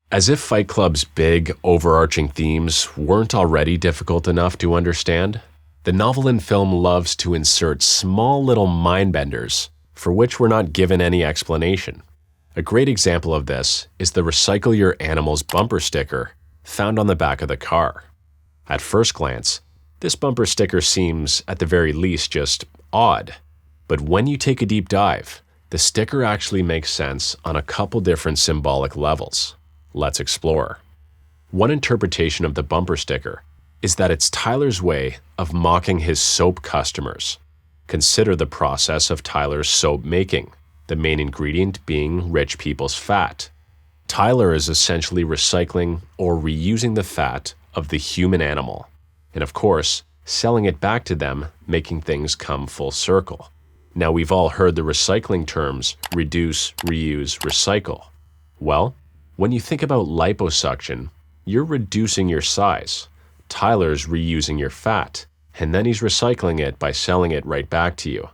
As if Fight Club's big, overarching themes weren't already difficult enough to understand, the novel and film loves to insert small little mind benders for which we're not given any explanation. A great example of this is the Recycle Your Animals bumper sticker found on the back of the car. At first glance, this bumper sticker seems, at the very least, just odd. But when you take a deep dive, the sticker actually makes sense on a couple different symbolic levels. Let's explore. One interpretation of the bumper sticker is that it's Tyler's way of mocking his soap customers. Consider the process of Tyler's soap making, the main ingredient being rich people's fat. Tyler is essentially recycling or reusing the fat of the human animal, and of course, selling it back to them, making things come full circle. Now, we've all heard the recycling terms reduce, reuse, recycle. Well, when you think about liposuction, you're reducing your size. Tyler's reusing your fat, and then he's recycling it by selling it right back to you.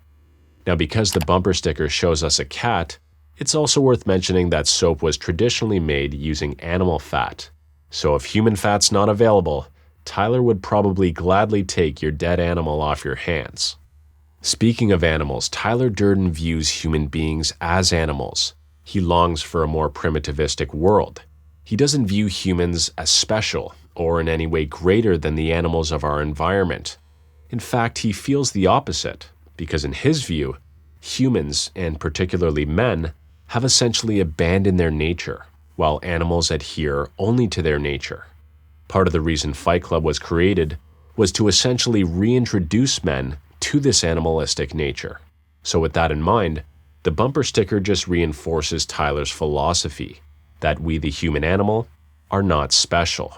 Now, because the bumper sticker shows us a cat, it's also worth mentioning that soap was traditionally made using animal fat. So if human fat's not available, Tyler would probably gladly take your dead animal off your hands. Speaking of animals, Tyler Durden views human beings as animals. He longs for a more primitivistic world. He doesn't view humans as special or in any way greater than the animals of our environment. In fact, he feels the opposite, because in his view, humans, and particularly men, have essentially abandoned their nature, while animals adhere only to their nature. Part of the reason Fight Club was created was to essentially reintroduce men to this animalistic nature. So with that in mind, the bumper sticker just reinforces Tyler's philosophy that we, the human animal, are not special.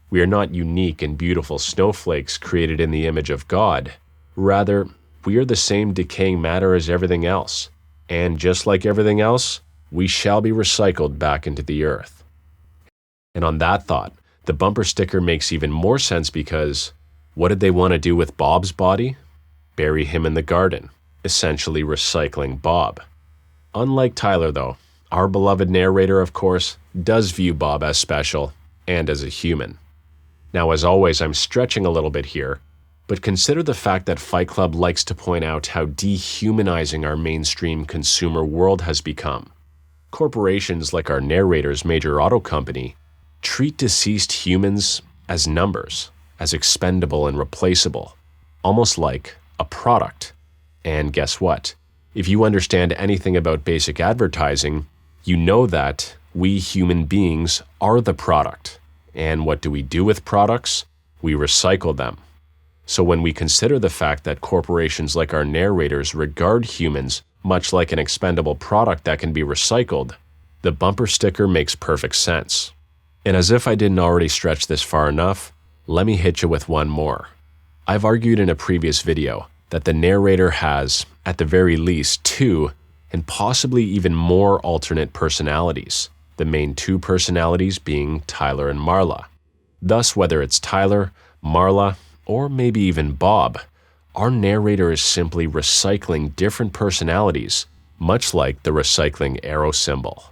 We are not unique and beautiful snowflakes created in the image of God. Rather, we are the same decaying matter as everything else. And just like everything else, we shall be recycled back into the earth. And on that thought, the bumper sticker makes even more sense because what did they want to do with Bob's body? Bury him in the garden, essentially recycling Bob. Unlike Tyler, though, our beloved narrator, of course, does view Bob as special and as a human. Now, as always, I'm stretching a little bit here, but consider the fact that Fight Club likes to point out how dehumanizing our mainstream consumer world has become. Corporations like our narrator's major auto company treat deceased humans as numbers, as expendable and replaceable, almost like a product. And guess what? If you understand anything about basic advertising, you know that we human beings are the product. And what do we do with products? We recycle them. So when we consider the fact that corporations like our narrators regard humans much like an expendable product that can be recycled, the bumper sticker makes perfect sense. And as if I didn't already stretch this far enough, let me hit you with one more. I've argued in a previous video that the narrator has, at the very least, two, and possibly even more alternate personalities, the main two personalities being Tyler and Marla. Thus, whether it's Tyler, Marla, or maybe even Bob, our narrator is simply recycling different personalities, much like the recycling arrow symbol.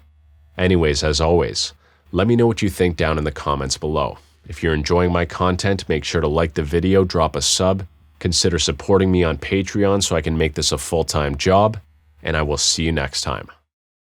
Anyways, as always, let me know what you think down in the comments below. If you're enjoying my content, make sure to like the video, drop a sub, consider supporting me on Patreon so I can make this a full-time job, and I will see you next time.